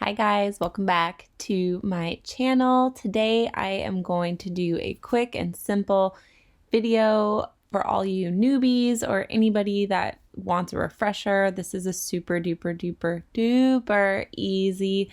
Hi guys, welcome back to my channel. Today I am going to do a quick and simple video for all you newbies or anybody that wants a refresher. This is a super duper easy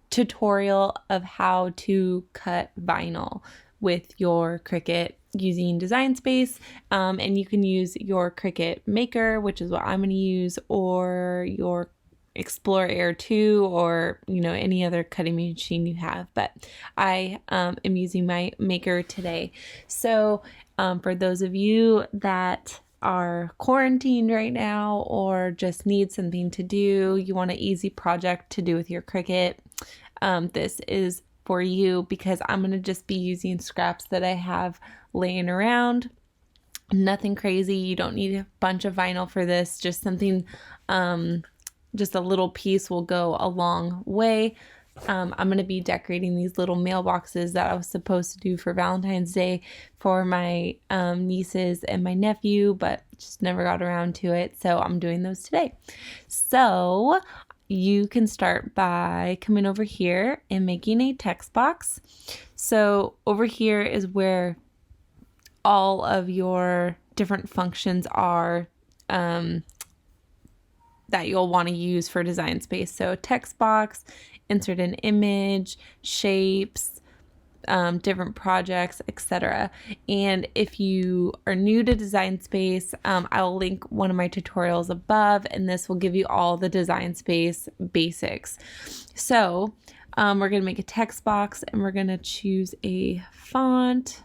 tutorial of how to cut vinyl with your Cricut using Design Space, and you can use your Cricut Maker, which is what I'm going to use, or your Explore Air 2, or any other cutting machine you have, but I am using my Maker today. So for those of you that are quarantined right now or just need something to do, you want an easy project to do with your Cricut, this is for you, because I'm going to just be using scraps that I have laying around. Nothing crazy. You don't need a bunch of vinyl for this. Just something, just a little piece will go a long way. I'm going to be decorating these little mailboxes that I was supposed to do for Valentine's Day for my nieces and my nephew, but just never got around to it. So I'm doing those today. So you can start by coming over here and making a text box. So over here is where all of your different functions are that you'll want to use for Design Space. So text box, insert an image, shapes, different projects, etc. And if you are new to Design Space, I'll link one of my tutorials above, and this will give you all the Design Space basics. So we're going to make a text box, and we're going to choose a font.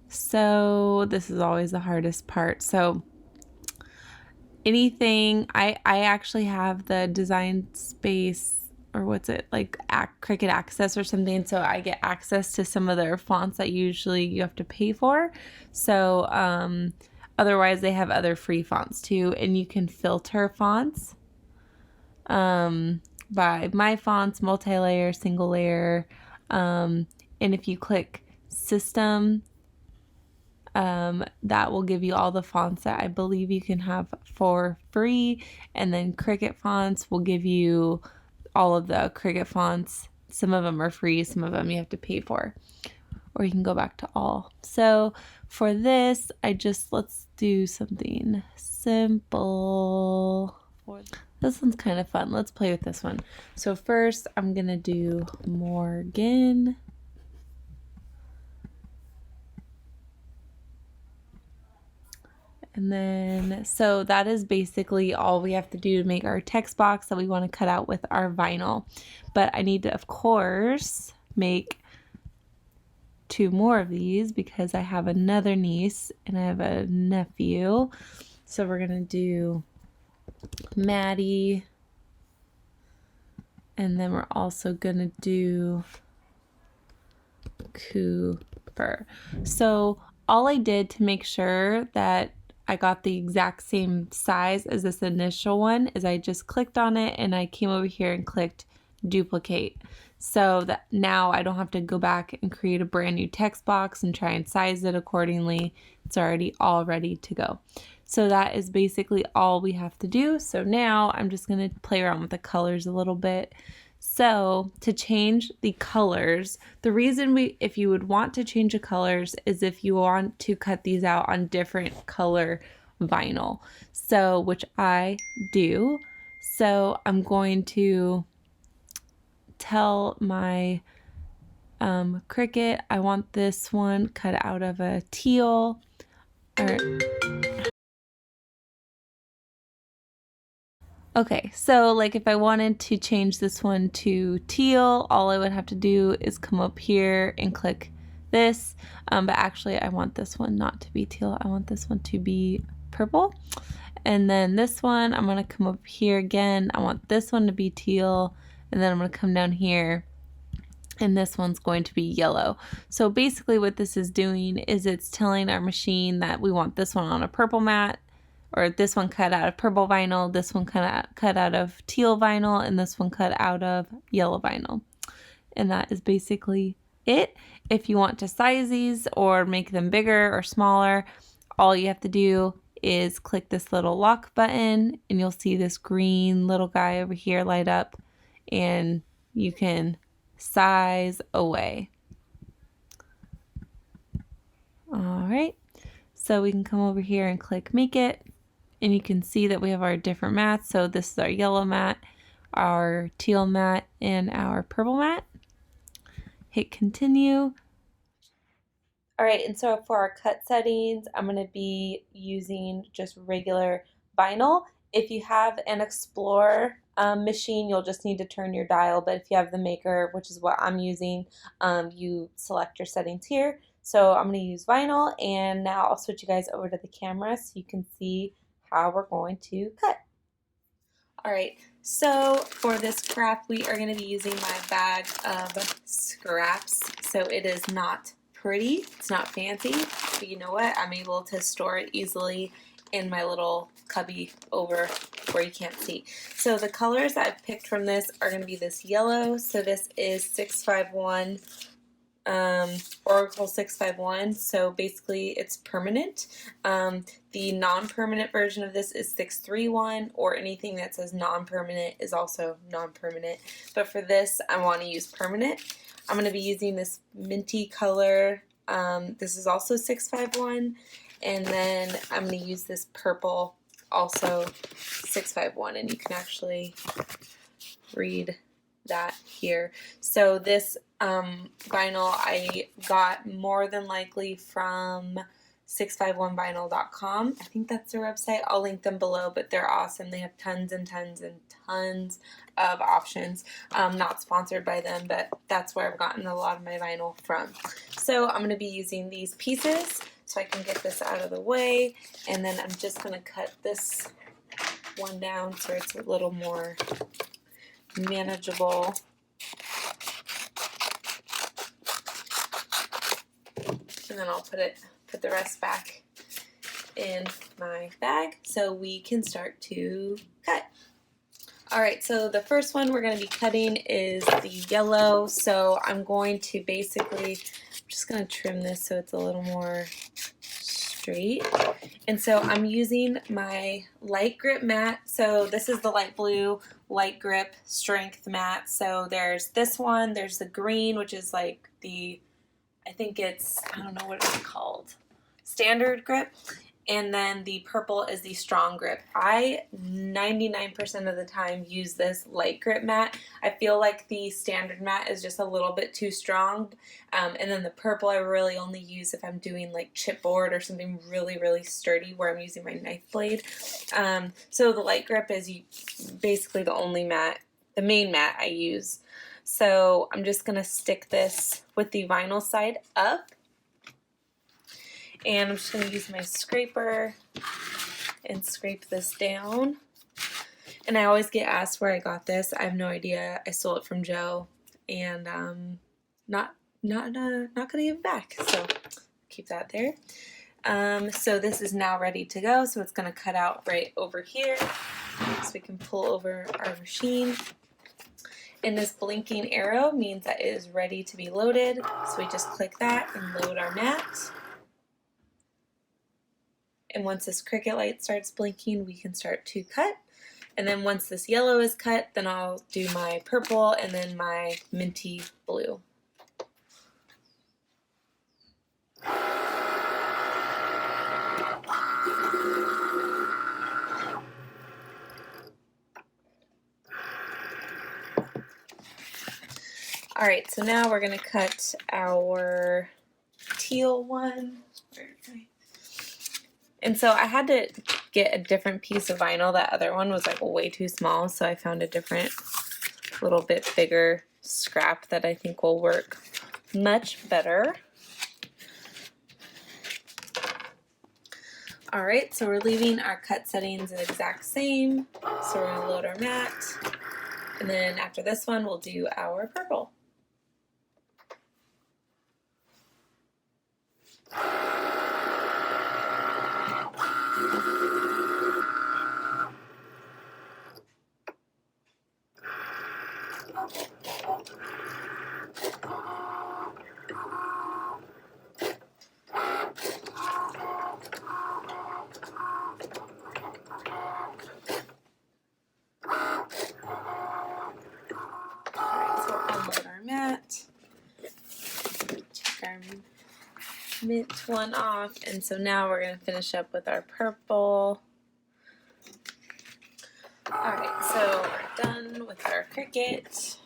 So this is always the hardest part. So anything, I actually have the Design Space, or what's it, like Cricut Access or something, so I get access to some of their fonts that usually you have to pay for. So otherwise they have other free fonts too, and you can filter fonts by my fonts, multi-layer, single layer, and if you click system, that will give you all the fonts that I believe you can have for free, and then Cricut fonts will give you all of the Cricut fonts. Some of them are free, some of them you have to pay for, or you can go back to all. So for this, let's do something simple. This one's kind of fun. Let's play with this one. So first I'm gonna do Morgan. And then, so that is basically all we have to do to make our text box that we want to cut out with our vinyl. But I need to, of course, make 2 more of these because I have another niece and I have a nephew. So we're going to do Maddie. And then we're also going to do Cooper. So all I did to make sure that I got the exact same size as this initial one is I just clicked on it and I came over here and clicked duplicate, so that now I don't have to go back and create a brand new text box and try and size it accordingly. It's already all ready to go. So that is basically all we have to do. So now I'm just going to play around with the colors a little bit. So to change the colors, the reason if you would want to change the colors is if you want to cut these out on different color vinyl. So, which I do. So I'm going to tell my Cricut, I want this one cut out of a teal. Okay, so like if I wanted to change this one to teal, all I would have to do is come up here and click this. But actually I want this one not to be teal. I want this one to be purple. And then this one, I'm going to come up here again. I want this one to be teal. And then I'm going to come down here, and this one's going to be yellow. So basically what this is doing is it's telling our machine that we want this one on a purple mat, or this one cut out of purple vinyl, this one cut out of teal vinyl, and this one cut out of yellow vinyl. And that is basically it. If you want to size these or make them bigger or smaller, all you have to do is click this little lock button, and you'll see this green little guy over here light up. and you can size away. All right, so we can come over here and click Make It, and you can see that we have our different mats. So this is our yellow mat, our teal mat, and our purple mat. Hit Continue. All right, and so for our cut settings, I'm going to be using just regular vinyl. If you have an Explorer machine, you'll just need to turn your dial, but if you have the Maker, which is what I'm using, you select your settings here. So I'm going to use vinyl, and now I'll switch you guys over to the camera so you can see how we're going to cut. All right, so for this craft, we are going to be using my bag of scraps. So it is not pretty, it's not fancy, but you know what? I'm able to store it easily in my little cubby over where you can't see. So the colors I've picked from this are going to be this yellow. So this is 651. Oracle 651, so basically it's permanent. The non-permanent version of this is 631, or anything that says non-permanent is also non-permanent. But for this, I want to use permanent. I'm going to be using this minty color. This is also 651, and then I'm going to use this purple, also 651, and you can actually read that here. So this vinyl I got more than likely from 651vinyl.com. I think that's their website. I'll link them below, but they're awesome. They have tons and tons and tons of options. Not sponsored by them, but that's where I've gotten a lot of my vinyl from. So I'm going to be using these pieces so I can get this out of the way, and then I'm just going to cut this one down so it's a little more manageable. And then I'll put the rest back in my bag so we can start to cut. Alright, so the first one we're going to be cutting is the yellow. So I'm going to basically, I'm just going to trim this so it's a little more straight. And so I'm using my light grip mat. So this is the light blue light grip strength mat. So there's this one, there's the green, which is like the, I think it's, I don't know what it's called, standard grip. And then the purple is the strong grip. I 99% of the time use this light grip mat. I feel like the standard mat is just a little bit too strong. And then the purple I really only use if I'm doing like chipboard or something really, really sturdy where I'm using my knife blade. So the light grip is basically the only mat, the main mat I use. So I'm just going to stick this with the vinyl side up. And I'm just going to use my scraper and scrape this down. And I always get asked where I got this. I have no idea. I stole it from Joe, and not gonna give it back. So keep that there. So this is now ready to go. So it's gonna cut out right over here. So we can pull over our machine. And this blinking arrow means that it is ready to be loaded. So we just click that and load our mat. And once this Cricut light starts blinking, we can start to cut. And then once this yellow is cut, then I'll do my purple and then my minty blue. All right, so now we're gonna cut our teal one. And so I had to get a different piece of vinyl. That other one was like way too small, so I found a different, little bit bigger scrap that I think will work much better. All right, so we're leaving our cut settings the exact same. So we're gonna load our mat, and then after this one, we'll do our purple. mint one off, and so now we're going to finish up with our purple. Alright, so we're done with our Cricut.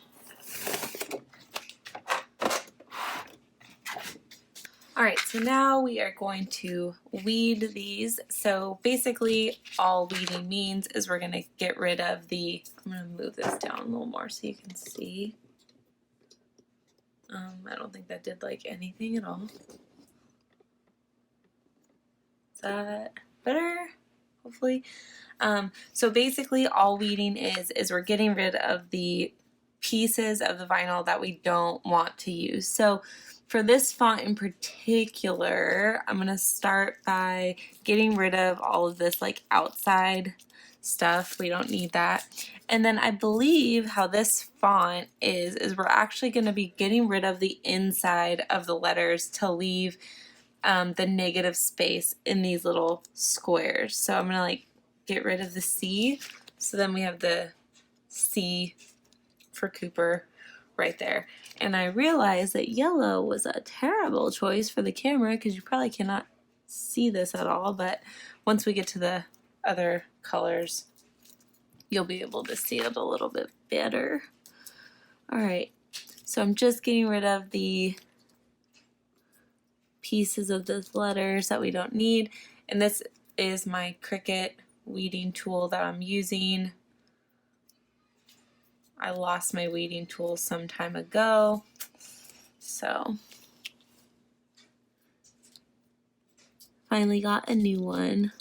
Alright, so now we are going to weed these. So basically all weeding means is we're going to get rid of the, I'm going to move this down a little more so you can see. I don't think that did like anything at all. Is that better? Hopefully. So basically all weeding is we're getting rid of the pieces of the vinyl that we don't want to use. So for this font in particular, I'm going to start by getting rid of all of this like outside stuff. We don't need that. And then I believe how this font is we're actually going to be getting rid of the inside of the letters to leave the negative space in these little squares. So I'm going to like get rid of the C. So then we have the C for Cooper right there. And I realized that yellow was a terrible choice for the camera because you probably cannot see this at all, but once we get to the other colors, you'll be able to see it a little bit better. Alright, so I'm just getting rid of the pieces of those letters that we don't need, and this is my Cricut weeding tool that I'm using. I lost my weeding tool some time ago, so finally got a new one.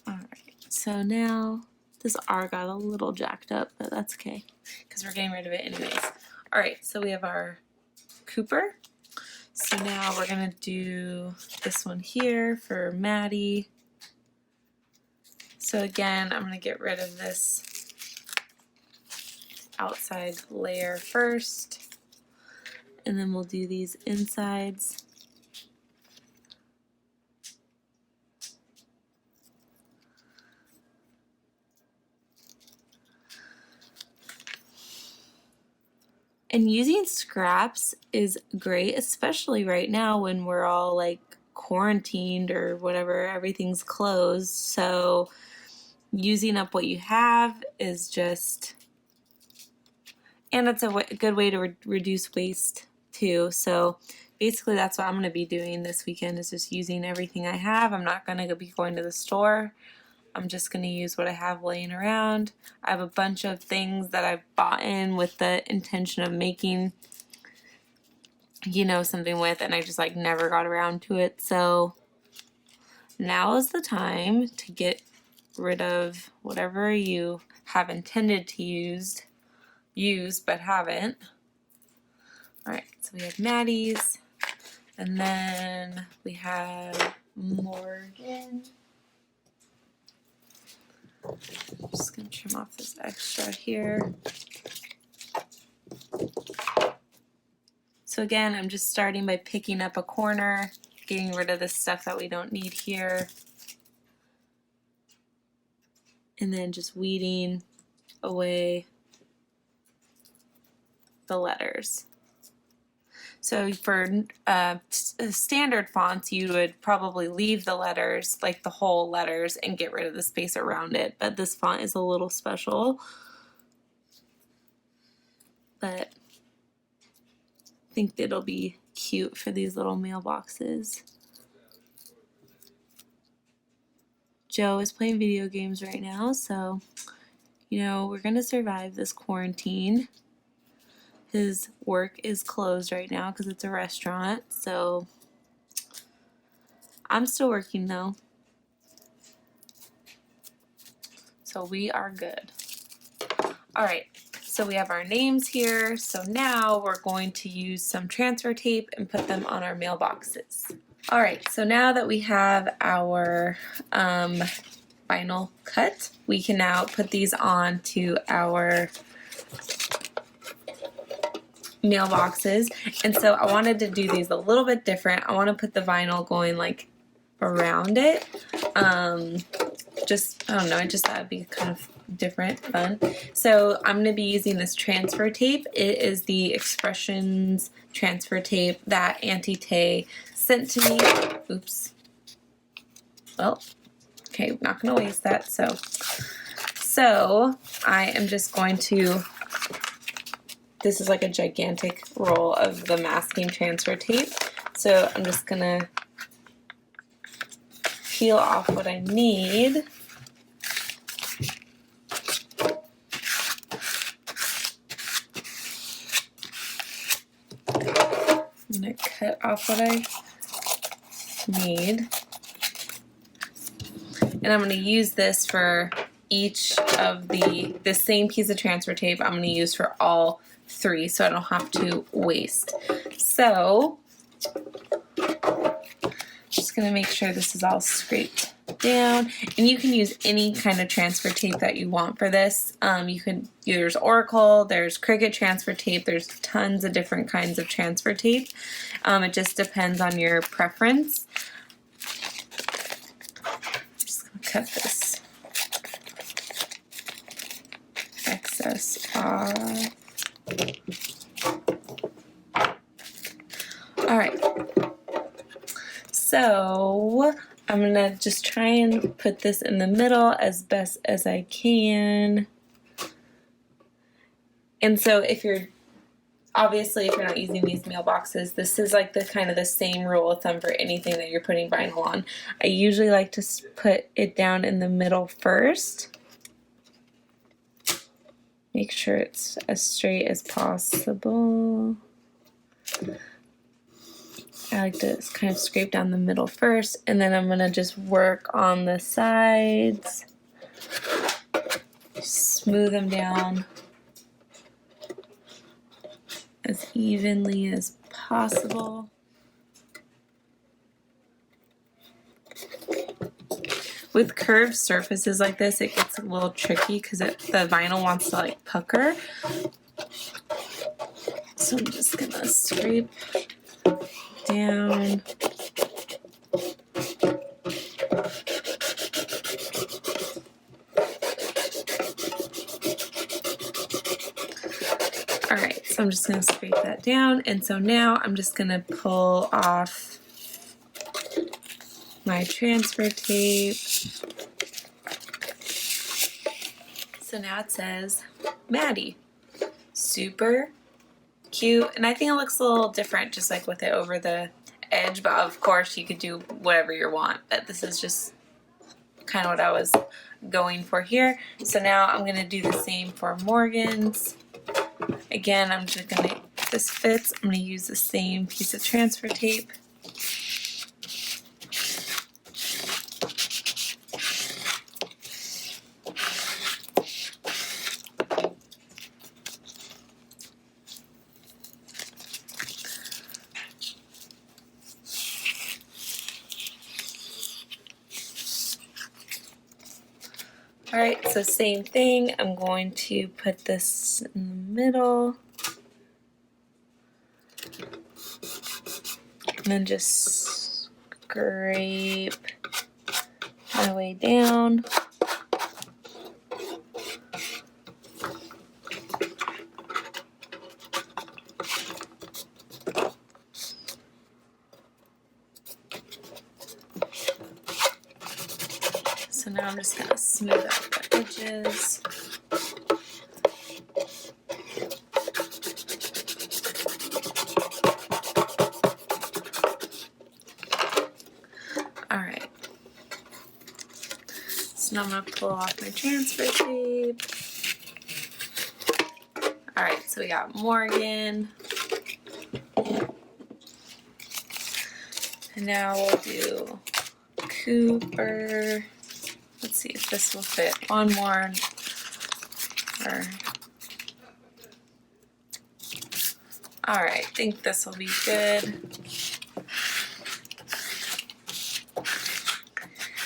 Alright, so now this R got a little jacked up, but that's okay because we're getting rid of it anyways. Alright, so we have our Cooper. So now we're going to do this one here for Maddie. So again, I'm going to get rid of this outside layer first, and then we'll do these insides. And using scraps is great, especially right now when we're all like quarantined or whatever, everything's closed. So using up what you have is just, and it's a good way to reduce waste too. So basically that's what I'm going to be doing this weekend, is just using everything I have. I'm not going to be going to the store. I'm just going to use what I have laying around. I have a bunch of things that I've bought in with the intention of making, you know, something with, and I just like never got around to it. So now is the time to get rid of whatever you have intended to use but haven't. Alright, so we have Maddie's, and then we have Morgan. I'm just going to trim off this extra here. So again, I'm just starting by picking up a corner, getting rid of the stuff that we don't need here, and then just weeding away the letters. So for standard fonts, you would probably leave the letters, like the whole letters, and get rid of the space around it. But this font is a little special. But I think it'll be cute for these little mailboxes. Joe is playing video games right now, so, you know, we're going to survive this quarantine. His work is closed right now because it's a restaurant, so I'm still working though. So we are good. Alright, so we have our names here. So now we're going to use some transfer tape and put them on our mailboxes. Alright, so now that we have our vinyl cut, we can now put these on to our mailboxes. And so I wanted to do these a little bit different. I want to put the vinyl going like around it, just, I don't know, I just thought it'd be kind of different, fun. So I'm going to be using this transfer tape. It is the Expressions transfer tape that Auntie Tay sent to me. Oops. Well, okay, not going to waste that. So I am just going to, this is like a gigantic roll of the masking transfer tape. So I'm just going to peel off what I need. I'm going to cut off what I need. And I'm going to use this for each of the same piece of transfer tape I'm going to use for all 3 so I don't have to waste. So just going to make sure this is all scraped down, and you can use any kind of transfer tape that you want for this. There's Oracle, there's Cricut transfer tape, there's tons of different kinds of transfer tape. It just depends on your preference. I'm just going to cut this excess off. Alright, so I'm going to just try and put this in the middle as best as I can. And so if you're not using these mailboxes, this is like the kind of the same rule of thumb for anything that you're putting vinyl on. I usually like to put it down in the middle first. Make sure it's as straight as possible. I like to kind of scrape down the middle first, and then I'm going to just work on the sides. Smooth them down as evenly as possible. With curved surfaces like this, it gets a little tricky because the vinyl wants to like pucker. So I'm just going to scrape down. Alright, so I'm just going to scrape that down, and so now I'm just going to pull off my transfer tape. So now it says Maddie. Super cute, and I think it looks a little different just like with it over the edge, but of course you could do whatever you want, but this is just kind of what I was going for here. So now I'm going to do the same for Morgan's. Again, I'm just going to, if this fits, I'm going to use the same piece of transfer tape. Alright, so same thing, I'm going to put this in the middle, and then just scrape my way down. So now I'm just going to smooth out the edges. Alright. So now I'm going to pull off my transfer tape. Alright, so we got Morgan. And now we'll do Cooper. Let's see if this will fit. One more. Alright, I think this will be good.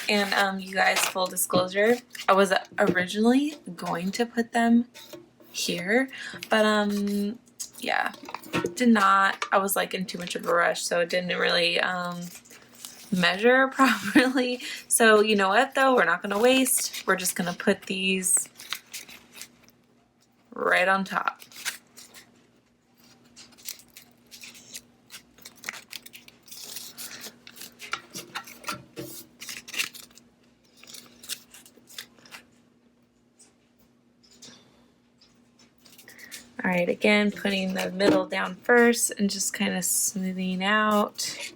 And you guys, full disclosure, I was originally going to put them here, but yeah, did not. I was like in too much of a rush, so it didn't really measure properly. So you know what though, we're not gonna waste. We're just gonna put these right on top. All right, again, putting the middle down first and just kind of smoothing out.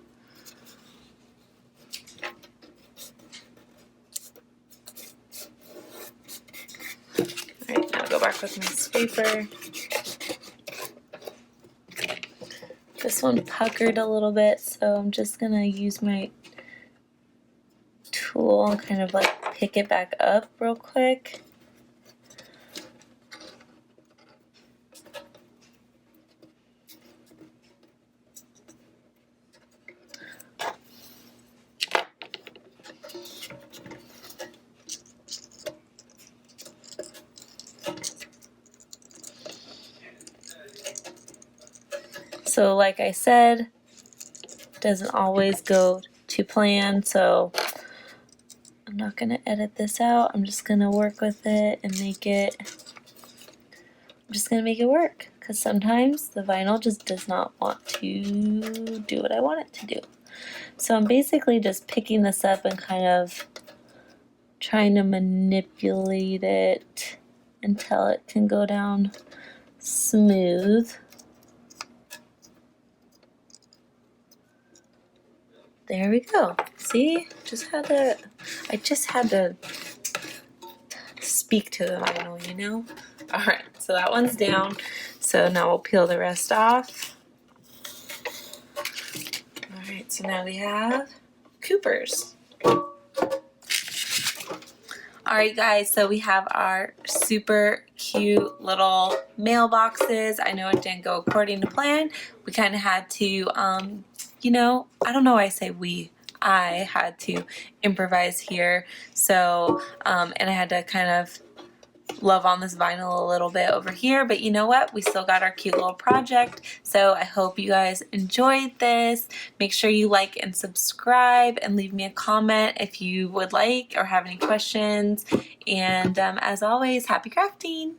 All right, now go back with my scraper. This one puckered a little bit, so I'm just gonna use my tool and kind of like pick it back up real quick. So like I said, doesn't always go to plan, so I'm not gonna edit this out. I'm just gonna work with it and make it, I'm just gonna make it work, because sometimes the vinyl just does not want to do what I want it to do. So I'm basically just picking this up and kind of trying to manipulate it until it can go down smooth. There we go. See? I just had to speak to the vinyl, you know? Alright, so that one's down. So now we'll peel the rest off. Alright, so now we have Coopers. Alright guys, so we have our super cute little mailboxes. I know it didn't go according to plan. We kind of had to, you know, I don't know why I say we. I had to improvise here. So, and I had to kind of love on this vinyl a little bit over here, but you know what? We still got our cute little project. So I hope you guys enjoyed this. Make sure you like and subscribe and leave me a comment if you would like or have any questions. And as always, happy crafting!